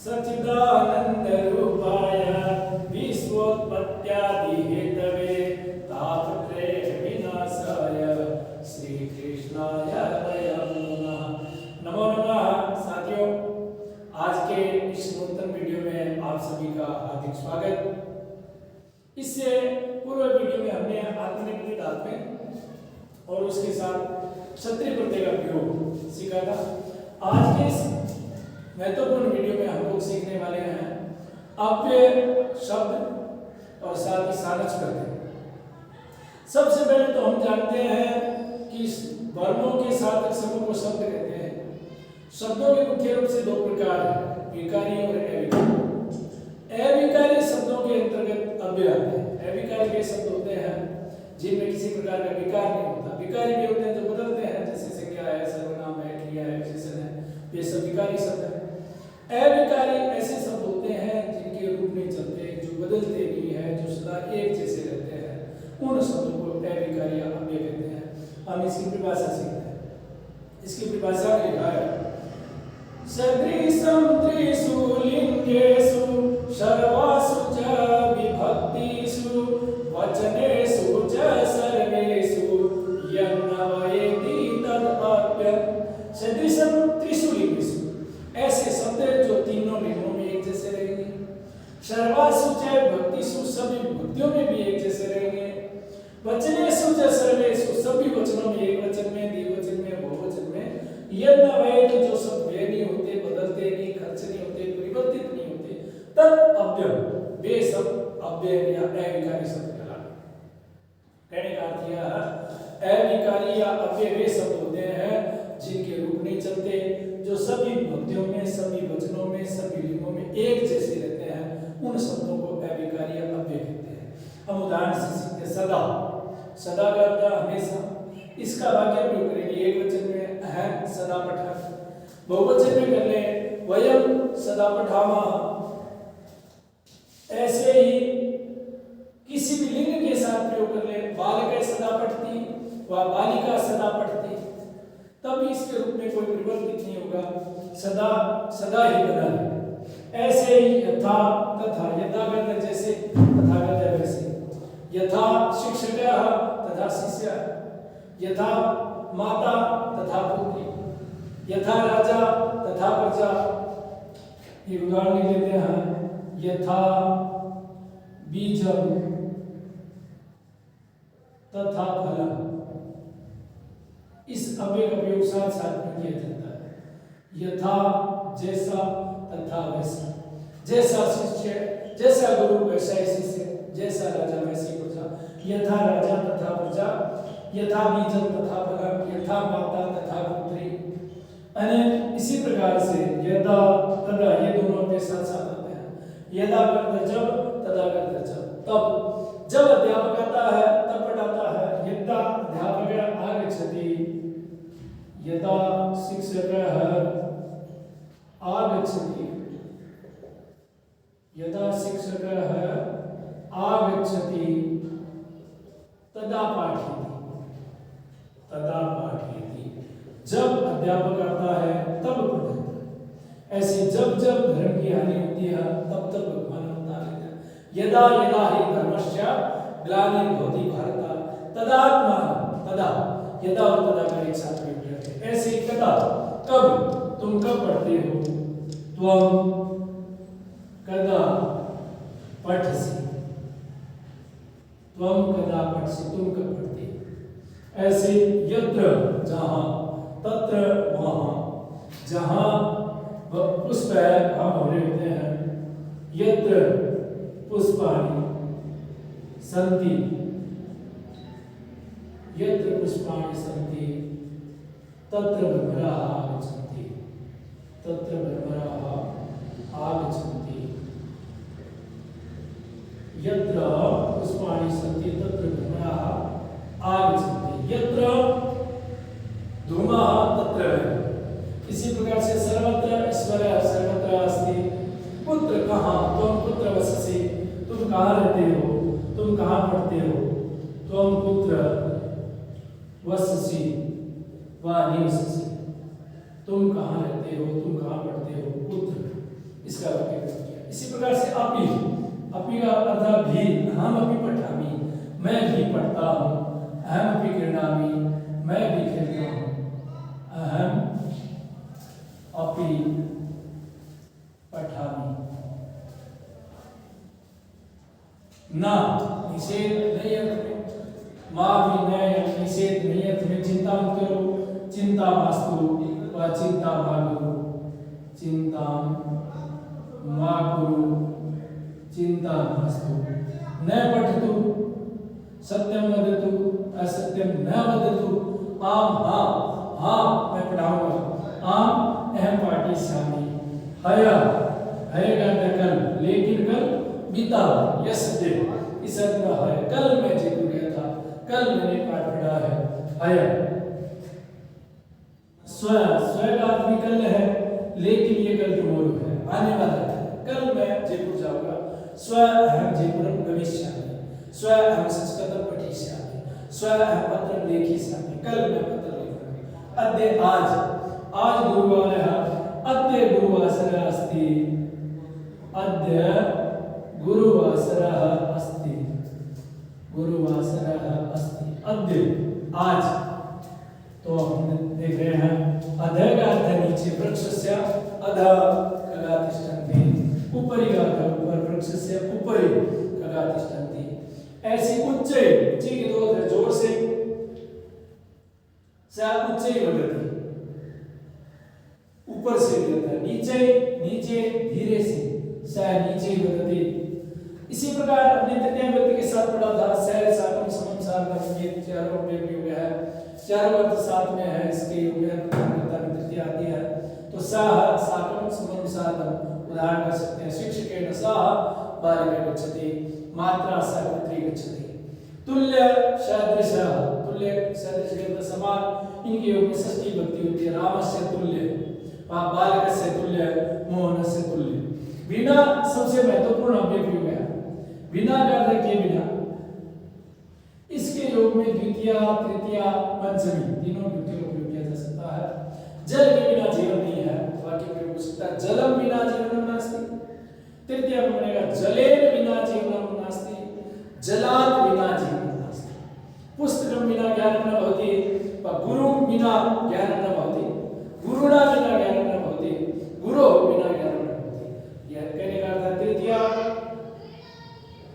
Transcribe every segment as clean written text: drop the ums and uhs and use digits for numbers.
सच्चिदानंद रूपाय विश्वोत्पत्त्यादि Hathaway तापत्रय विनाशाय श्री कृष्णाय वयं नमः। नमो नमः। साथियों, आज के इस नूतन वीडियो में आप सभी का हार्दिक स्वागत। इससे पूर्व वीडियो में हमने आत्मनिर्भर आत्मा और उसके साथ क्षत्रिय प्रत्यय का प्रयोग सीखा था। आज के इस महत्वपूर्ण वीडियो में हम लोग सीखने वाले हैं अव्यय शब्द और साथ ही सानच प्रत्यय। सबसे पहले तो हम जानते हैं कि वर्णों के सार्थक समूह को शब्द कहते हैं। शब्दों के मुख्य रूप से दो प्रकार हैं, विकारी और अविकारी। अविकारी शब्दों के अंतर्गत अव्यय आते हैं। अविकारी के शब्द होते हैं जिनमें किसी प्रकार का विकार नहीं होता। विकारी भी होते हैं जो बदलते हैं, जैसे संज्ञा है, सर्वनाम है, क्रिया है, विशेषण है, ये सब विकारी शब्द है। अविकारी ऐसे शब्द होते हैं जिनके रूप नहीं चलते, जो बदलते नहीं है, जो सदा एक जैसे रहते हैं, उन शब्दों को अविकारी या अव्यय कहते हैं। हम इसकी परिभाषा सीखते हैं। इसकी परिभाषा लिखा है, सदृशं त्रिषु लिंगेषु सर्वासु च विभक्तिषु वचनेषु च सर्वेषु यन्नवयेति तदप्यं। सदृशं त्रिषु लिंगेषु, ऐसे शब्द जो तीनों लिंगों में एक जैसे रहेंगे। सर्वासु च विभक्तिषु, सभी विभक्तियों में भी एक जैसे रहेंगे। वचनेषु च सर्वेषु, सभी वचनों में, एक वचन में, द्विवचन में, बहुवचन में। यन्नवयेति, जो सब वे नहीं होते, बदलते नहीं, खर्च नहीं होते, परिवर्तित नहीं होते, तद अव्यय, वे सब अव्यय या अविकारी शब्द कहलाते हैं। कहने का अर्थ यह है, अविकारी या अव्यय वे शब्द होते हैं जिनके रूप नहीं चलते, जो सभी विभक्तियों में, सभी वचनों में, सभी लिंगों में एक जैसे रहते हैं, उन शब्दों को अविकारी या अव्यय कहते हैं। हम उदाहरण से सीखते हैं। सदा, सदा का अर्थ हमेशा। इसका वाक्य प्रयोग करेंगे। एक वचन में है सदा पठा, बहुवचन में कर ले वयम सदा पठामः। ऐसे ही किसी भी लिंग के साथ प्रयोग कर ले, बालक सदा पठती व बालिका सदा पठती, तब इसके रूप में कोई परिवर्तित नहीं होगा, सदा सदा ही बना है। ऐसे ही यथा तथा, यथा करते जैसे, तथा करते वैसे। यथा शिक्षकः तथा शिष्यः, यथा माता तथा पुत्री, यथा राजा तथा प्रजा। एक उदाहरण लिख लेते हैं, यथा बीजम तथा फलम। इस अव्यय का प्रयोग साथ साथ में किया जाता है। यथा जैसा तथा वैसा, जैसा शिष्य जैसा गुरु वैसा ही शिष्य, जैसा राजा वैसी प्रजा। यथा राजा तथा प्रजा, यथा बीजम तथा फलम, यथा माता तथा पुत्री। अने इसी प्रकार से यदा तदा, ये दोनों के साथ साथ आते हैं। यदा करते जब, तदा करते जब। तब जब अध्यापक आता है तब पढ़ाता है। यदा अध्यापकः आगच्छति, यदा शिक्षकः आगच्छति, यदा शिक्षकः आगच्छति तदा पाठयति, तदा पाठयति। जब अध्यापक आता है तब पढ़ता है। ऐसे जब जब धर्म की हानि होती है तब तब भगवान अवतार लेते हैं। यदा यदा हि धर्मस्य ग्लानिर्भवति भारत तदात्मानं, तदा, यदा और तदा का एक साथ प्रयोग करते हैं। ऐसे कदा, कब, तुम कब पढ़ते हो, त्वं कदा पठसि, त्वं कदा पठसि, तुम कब पढ़ते हो। ऐसे यत्र जहाँ, तत्र वहाँ, जहाँ पुष्प है हम भरे होते हैं। यत्र पुष्पाणि सन्ति, यत्र पुष्पाणि सन्ति तत्र भ्रमराः आगच्छन्ति, तत्र भ्रमराः आगच्छन्ति। यत्र पुष्पाणि सन्ति तत्र भ्रमराः आगच्छन्ति। यत्र धूमः तत्र। इसी प्रकार से सर्वत्र ईश्वरः सर्वत्र अस्ति। पुत्र कहाँ, त्वं कुत्र वससि, तुम कहाँ रहते हो, तुम कहाँ पढ़ते हो। त्वं कुत्र वससि व निवससि, तुम कहाँ रहते हो, तुम कहाँ पढ़ते हो। पुत्र, इसका पढ़ता हूँ, अहम भी क्रीडामि, मैं भी खेलता हूँ, अहम अपि पठामि। ना निषेध नहीं अर्थ में, माँ भी नए निषेध नहीं अर्थ में। चिंता मत करो, चिंता मास्तु व चिंता मा कुरु, चिंता मा कुरु चिंता मास्तु। न पठतु सत्यम वदतु असत्यम न वदतु, आम हाँ हाँ मैं पढ़ाऊंगा, आम अहम पाठिष्यामि, हया हय का कल, लेकिन कल बीता यस्यद्य, इस अर्थ में है कल मैं जयपुर गया था, कल मैंने पाठ पढ़ा है। हया स्व स्व का अर्थ भी कल है, लेकिन ये कल टुमारो है, आने वाला है, कल मैं जयपुर जाऊंगा। स्व अहम जयपुरम गमिष्यामि, स्व अहम संस्कृतं पठिष्यामि, स्व अहम पत्रं लेखिष्यामि, कल मैं पत्र लिखूंगा। अद्य आज गुरुवारः, अद्य गुरुवासरः अस्ति, अद्य गुरुवासरः अस्ति, गुरुवासरः अस्ति, अद्य आज। तो हम देख रहे हैं अधः का अर्थ नीचे, वृक्षस्य अधः खगा तिष्ठन्ति, उपरि का अर्थ ऊपर, वृक्षस्य उपरि खगा तिष्ठन्ति। ऐसी उच्चे की दो है, जोर से सा उच्चे वदति, ऊपर से कहता है, नीचे नीचे धीरे से सा नीचे वदति। इसी प्रकार हमने तृतीय व्यक्ति के साथ पढ़ा था, सह साकम समम सार्धम, ये चारों में भी है, चारों अर्थ साथ में है, इसके योग में तृतीय आती है। तो सह साकम समम सार्धम उदाहरण कर सकते हैं, शिक्षकेन सह बालिका गच्छति, मात्रा सह पुत्री गच्छति। तुल्य सदृशः, तुल्य सदृश के समान, इनके योग में षष्ठी विभक्ति होती है। रामस्य तुल्य, बालकस्य तुल्य, मोहनस्य तुल्य। बिना सबसे महत्वपूर्ण अव्यय योग है, बिना का अर्थ के बिना। इसके योग में द्वितीय तृतीय पंचमी तीनों विभक्तियों का प्रयोग किया जा सकता है। जल के बिना जीवन नहीं है, वाक्य प्रयोग हो सकता है, जलम बिना जीवनम नास्ति। तृतीय में बनेगा जलेन बिना जीवनम नास्ति, जलात् बिना जीवनम नास्ति। पुस्तकम बिना ज्ञानम न भवति, गुरुं बिना ज्ञानम न भवति, गुरुणा बिना ज्ञानम न भवति, गुरो बिना ज्ञानम न भवति। यह कहने का अर्थ तृतीय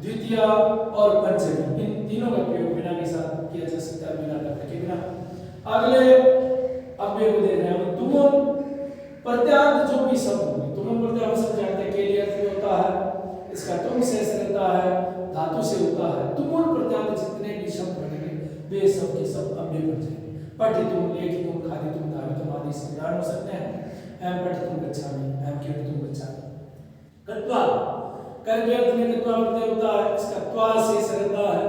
द्वितीय और पंचमी, इन तीनों का प्रयोग बिना के साथ किया जा सकता है, बिना के बिना। अगले अव्यय को देख रहे हैं तुमन प्रत्यार्थ, जो भी शब्द होंगे, तुमन प्रत्यार्थ सब जानते हैं, के लिए अर्थ में होता है, इसका तुम से रहता है, धातु से होता है। तुमन प्रत्यार्थ जितने भी शब्द बनेंगे वे सब के सब अव्यय बन जाएंगे। पठितुम, लेखितुम, खादितुम, धावितुम आदि से उदाहरण हो सकते हैं। अहम पठितुम गच्छामि, अहम खेलितुम गच्छामि। कत्वा कर्म अर्थ में कत्वा प्रत्यय होता है, इसका त्वा से रहता है,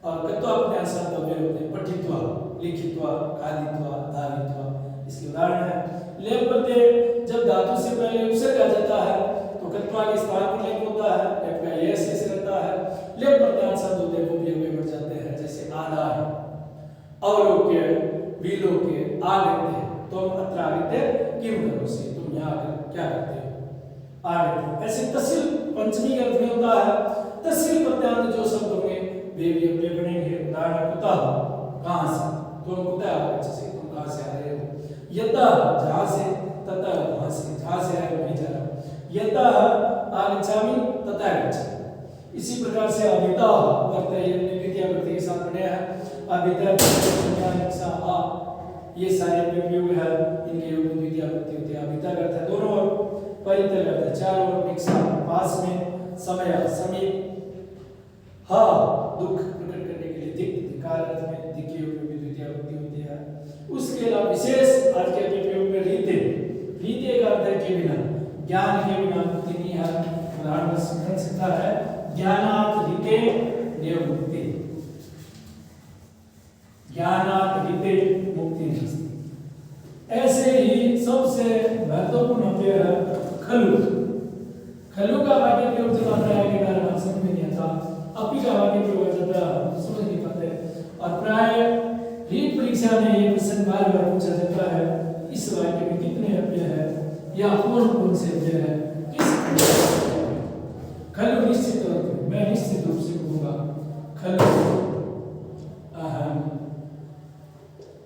और कत्वा प्रत्यय शब्द अव्यय होते हैं। पठित्वा, लिखित्वा, खादित्वा, धावित्वा, इसके उदाहरण है। लेप प्रत्यय जब धातु से पहले उपसर्ग आ जाता है तो कत्वा के स्थान पर लेप होता है, लेप का ये से रहता है। लेप प्रत्यय शब्द होते हैं वो भी अव्यय बन जाते हैं, जैसे आदाय, अवलोक्य, विलोक्य, आगत्य, तुम अत्र आगत्य किम करोसि, तुम यहाँ आकर क्या करते हो, आगत्य। ऐसे तहसील पंचमी के अर्थ में होता है। तहसील प्रत्यांत जो शब्द होंगे वे भी अव्यय बनेंगे। उदाहरण कुतः, कहाँ से, तुम कुतः आगच्छसि, तुम कहाँ से आ रहे हो। यतः, जहाँ से, ततः, वहाँ से, जहाँ से आए वहीं जा रहा हूँ। यतः आगच्छामि ततः गच्छामि। इसी प्रकार से अभितः प्रत्यय द्वितीय व्यक्ति के साथ बने हैं। अभितः, ये सारे प्रयोग है, इनके योग में द्वितीय व्यक्ति होती है। अभितः करता है दोनों ओर, परितः करता है चारों ओर, एक साथ, पास में, समय, समीप। हाँ, दुख प्रकट करने के लिए दिक्, धिक्कार अर्थ में दिक् के योग में द्वितीय व्यक्ति होती है। उसके अलावा विशेष आज के प्रयोग में रीते, रीते का अर्थ है के बिना, ज्ञान के बिना मुक्ति नहीं है। उदाहरण बन सकता है, ज्ञानात् रीते देव मुक्ति, ज्ञानात् रीते मुक्ति नहीं। ऐसे ही सबसे महत्वपूर्ण अव्यय है खलु। खलु का वाक्य प्रयोग जब आता है कि बार समझ में नहीं आता, अपी का वाक्य प्रयोग जब समझ नहीं पाते, और प्राय रीट परीक्षा में ये प्रश्न बार बार पूछा जाता है, इस वाक्य में कितने अव्यय है या कौन से अव्यय है, किस खलु निश्चित तौर पर मैं निश्चित रूप से कहूँगा खलु अहम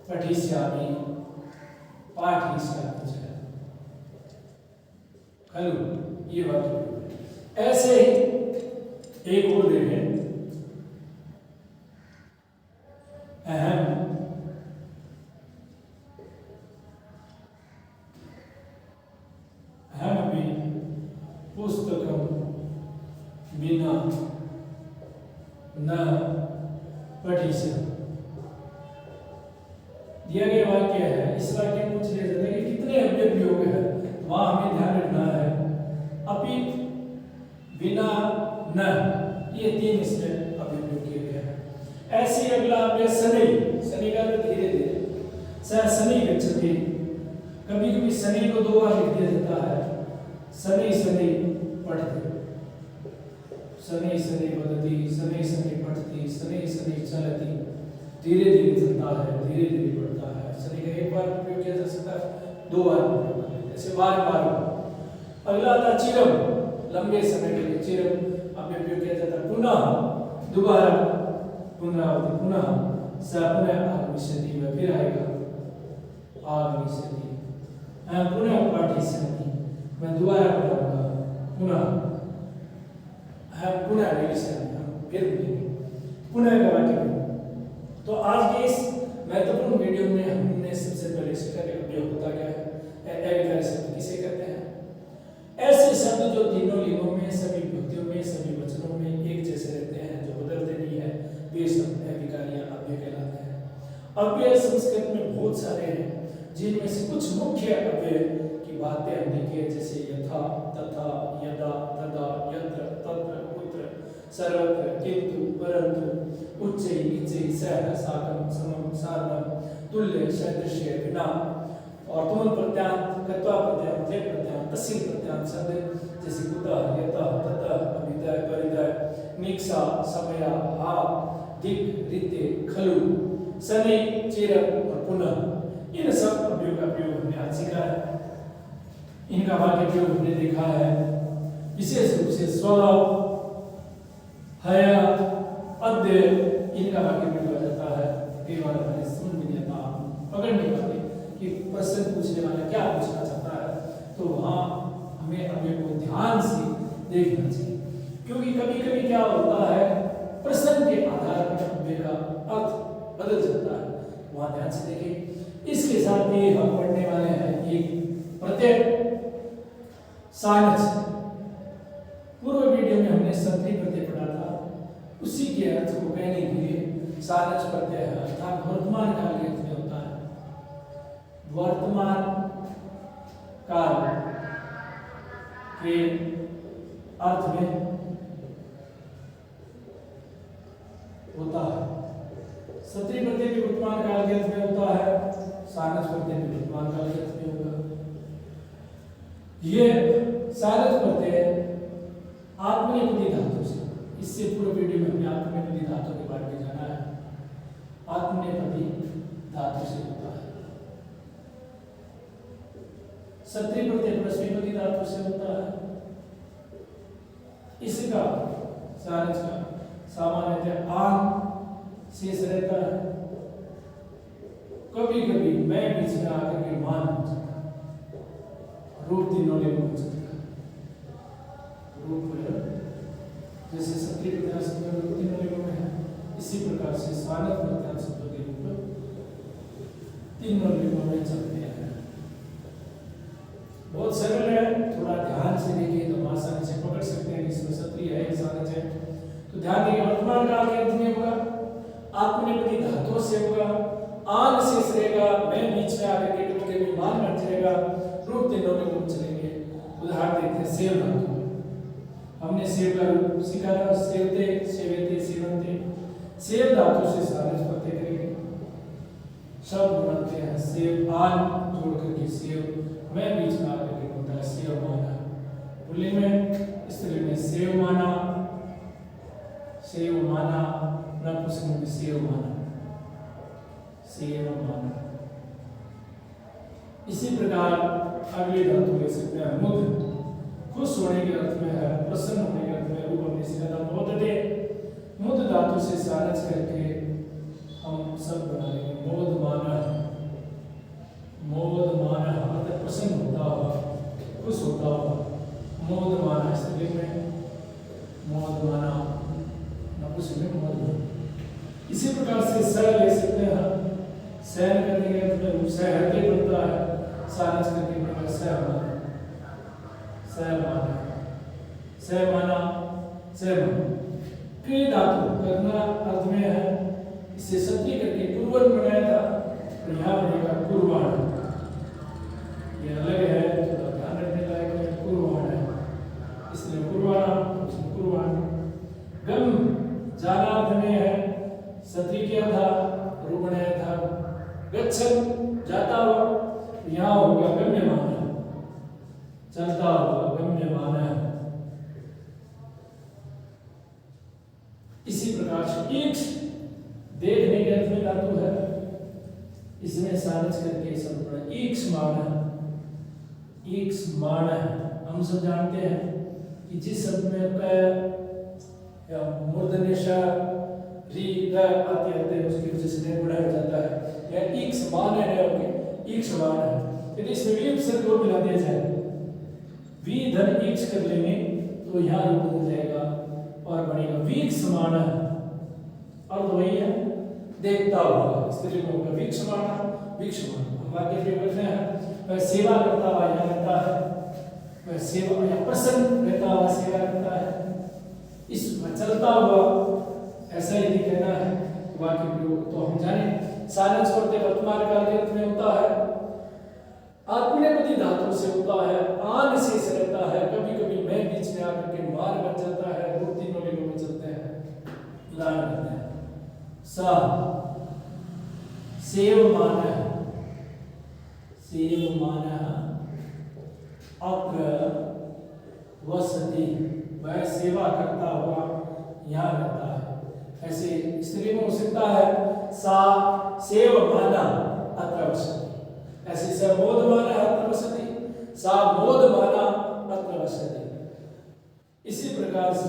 पठिष्यामि पाठयिष्यामि च। खलु ये वाक्य। ऐसे ही एक और देखें, अहम अहमपि पुस्तकं विना न पठिष्यामि। दिया गया वाक्य है, इस वाक्य में पूछ लिया जाता है कि कितने अव्यय है, वहां हमें ध्यान रखना है। अपि, बिना, न, ये 3 इसमें अव्यय किए गए हैं। ऐसे अगला अव्यय शनि, शनि का धीरे धीरे स शनि गच्छति। कभी कभी शनि को 2 बार लिख दिया जाता है, शनि शनि पठति, शनि शनि वदति, शनि शनि पठति, शनि शनि चलति। धीरे धीरे चलता है, धीरे धीरे बढ़ता है। शनि का एक बार उपयोग किया जा सकता है, 2 बार उपयोग कर लेते, ऐसे बार बार। अगला आता चिरम, लंबे समय के लिए चिरम अब उपयोग किया जाता है। पुनः, दोबारा, पुनरावृत्ति, पुनः स पुनः आगमिष्यति, वह फिर आएगा, आगमिष्यति। पुनः पाठयिष्यामि, मैं दोबारा पढ़ाऊंगा, पुनः पुनः मिलिष्यामि, हम फिर मिलेंगे, पुनः का वाक्य। तो आज के इस महत्वपूर्ण वीडियो में हमने सबसे पहले सीखा कि अव्यय होता क्या है, अव्ययकारी शब्द किसे कहते हैं। ऐसे शब्द जो तीनों लिंगों में, सभी विभक्तियों में, सभी वचनों में एक जैसे रहते हैं, जो बदलते नहीं है, वे शब्द अव्ययकारी या अव्यय कहलाते हैं। अव्यय संस्कृत में बहुत सारे हैं, जिनमें से कुछ मुख्य अव्यय की बातें हमने की, जैसे यथा, तथा, यदा, तदा, यत्र, तत्र, कुत्र, सर्वत्र, किंतु, परंतु, उच्चै, नीचै, सह, साकं, समं, सार्वं, तुल्य, सदृश्य, बिना, और तुम प्रत्यांत, कत्वा प्रत्यांत, ले प्रत्यांत, तस्य प्रत्यांत शब्द जैसे कुतः, यतः, ततः, अभिदय, परिदय, निक्षा, समया, हा, दिक्, रीते, खलु, शनि, चिरम और पुनः, इन सब अव्ययों का प्रयोग हमने आज सीखा है। इनका वाक्य प्रयोग हमने देखा है। विशेष रूप से स्व, हय, अद्य, इनका वाक्य प्रयोग किया जाता है। कई बार हमें समझ में नहीं आता, पकड़ नहीं पाते कि प्रश्न पूछने वाला क्या पूछना चाहता है, तो वहां हमें अव्यय को ध्यान से देखना चाहिए, क्योंकि कभी कभी क्या होता है, प्रश्न के आधार पर अव्यय का अर्थ बदल जाता है, वहां ध्यान से देखें। इसके साथ ही हम पढ़ने वाले हैं एक प्रत्यय सानच। पूर्व वीडियो में हमने संधि प्रत्यय पढ़ा था, उसी के अर्थ को कहने के लिए सानच प्रत्यय है, अर्थात वर्तमान काल के अर्थ में होता है। वर्तमान काल के अर्थ में होता है। सत्री प्रत्यय भी वर्तमान काल के अर्थ में होता है, सानच प्रत्यय भी वर्तमान काल के अर्थ में होगा। ये सानच प्रत्यय आत्मनेपदी धातु से, इससे पूर्व वीडियो में हमने आत्मनेपदी धातु के बारे में जाना है। आत्मनेपदी धातु से होता है। सत्री प्रत्यय प्रश्नेपदी धातु से होता है। इसका सानच का सामान्यतः आन शेष रहता है। कभी कभी मैं बीच में आकर के मान हो जाता है, रूप तीनों लिंग हो सकता है। रूप जैसे सत्री प्रत्यान शब्द रूप तीनों लिंगों में है, इसी प्रकार से सानच प्रत्यान शब्द के रूप तीनों लिंगों में चलते हैं। बहुत सरल है, थोड़ा ध्यान से देखिए तो आसानी से पकड़ सकते हैं कि इसमें सत्री है, सानच है। तो ध्यान दें, वर्तमान काल के अर्थ में होगा, आत्मनेपदी धातुओं से होगा, आन शेष रहेगा, मैं बीच में आकर के कभी कभी मान बन जाएगा, रूप तीनों में रूप चलेंगे। उदाहरण देते हैं सेव धातु। हमने सेव का रूप सीखा था, सेवते, सेवेते, सेवन्ते। सेव धातु से सानच प्रत्यय करेंगे, शब्द बनते हैं सेव, आन जोड़ करके सेव, मैं बीच में आकर के होता है सेव माना। पुल्लिंग में, स्त्रीलिंग में सेव माना, सेव माना, नपुंसक में सेव माना, सेव माना। इसी प्रकार अगले धातु ले सकते हैं मुद, खुश होने के अर्थ में है, प्रसन्न होने के अर्थ में, रूप हमने सीखा था मोदते। मुद धातु से सारच करके हम सब बना लेंगे। मोदमानः मतलब प्रसन्न होता हुआ, खुश होता हुआ। मोदमानः स्त्रीलिंग में, मोदमाना नपुंसकलिंग में मोदमाना। इसी प्रकार से स ले सकते हैं। सहन करने के अंत में रूप सहते बनता है, सारच करके बनेगा सहमाना, सहमाना, सहमाना, सहमाना। क्रिय धातु करना अर्थ में है, इसे सत्य करके कुर्वन बनाया था, तो यहाँ बनेगा कुर्वाण। ये अलग है, थोड़ा ध्यान रखने लायक है, कुर्वाण है, इसलिए कुर्वाणा, इसलिए कुर्वाण। गम जाना अर्थ में है, सत्री किया था, रूप बनाया था। गच्छन जाता हुआ, यहाँ होगा गम्यमान, चलता हुआ गम्यमान। इसी प्रकार से ईक्ष देखने के अर्थ में धातु है, इसमें सारच करके सब पढ़ा। ईक्ष्माण, ईक्ष्माण हम सब जानते हैं कि जिस शब्द में प या मूर्धन्य श री ग आते हैं उसकी वजह से नहीं बढ़ाया जाता है। या ईक्ष्माण है, ईक्ष्माण है। यदि इसमें वी उपसर्ग को मिला दिया जाए, वी धन ईक्ष कर लेंगे तो यहाँ रूप बदल जाएगा और बनेगा वीक्षमाण। अर्थ वही है, देखता हुआ, स्त्री में होगा वीक्षमाण, वीक्षमाण। हम वाक्य प्रयोग करते हैं, वह सेवा करता हुआ यहाँ रहता है, वह सेवा या प्रसन्न रहता हुआ सेवा करता है। इसमें चलता हुआ ऐसा यदि कहना है वाक्य प्रयोग, तो हम जाने सारच करते वर्तमान काल के अर्थ में होता है, आत्मनेपदी धातु से होता है, आन शेष रहता है, कभी कभी मैं बीच में आकर के मान बन जाता है, रूप तीनों लिंगों में चलते हैं, लान बनते हैं। सा सेवमानः, सेवमानः अग्र वसति, वह सेवा करता हुआ यहाँ रहता है। ऐसे स्त्री में हो सकता है, सा सेवमाना अत्र वसति, ऐसे स मोदमाना अत्र वसति, सा मोदमाना अत्र वसति। इसी प्रकार से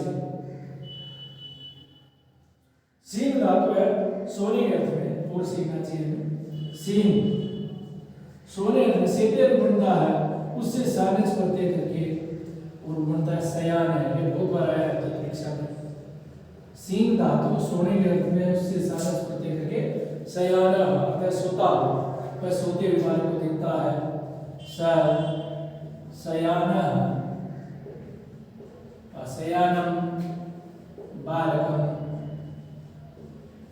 सींग धातु है, सोने के अर्थ में, और सीखना चाहिए। सींग सोने अर्थ में सीधे बनता है, उससे सारच प्रत्यय करके और बनता है शयान है। ये बहुत बार आया है परीक्षा में। सींग धातु सोने के अर्थ में, उससे सारच प्रत्यय करके शयान अर्थ है सोता हुआ, वह सोते हुए बालक को दिखता है। शयान शयानम बालकम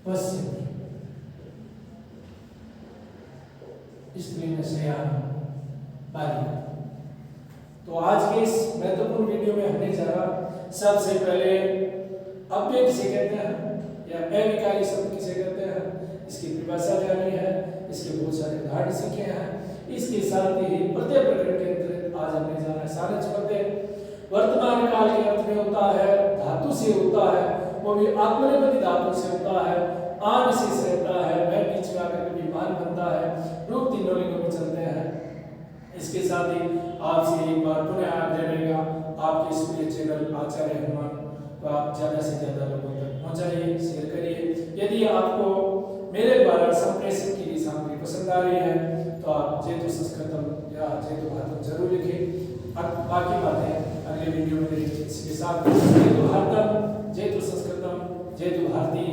पश्यति, स्त्री में शयान बालिका। तो आज के इस महत्वपूर्ण वीडियो में हमने जाना, सबसे पहले अव्यय किसे कहते हैं या अविकारी शब्द किसे कहते हैं, इसकी परिभाषा जानी है, इसके बहुत सारे उदाहरण सीखे हैं। इसके साथ ही प्रत्यय प्रकरण के अंतर्गत आज हमने जाना है सारच प्रत्यय। वर्तमान काल के अर्थ में होता है, धातु से होता है, वो भी आत्मनेपदी धातु से होता है, आन शेष रहता है, वह बीच में आकर कभी मान बनता है, रूप तीनों लिंगों में चलते हैं। इसके साथ ही आपसे एक बार पुनः आग्रह रहेगा, आपके इस प्रिय चैनल आचार्य हनुमान को आप ज़्यादा से ज़्यादा लोगों तक पहुँचाइए, शेयर करिए। यदि आपको मेरे द्वारा संप्रेषित की गई सामग्री पसंद आ रही है तो आप जयतु संस्कृतम या जयतु भारतम जरूर लिखें। बाकी बातें अगले वीडियो में इसके साथ जयतु भारतम, जयतु संस्कृतम, जयतु भारती।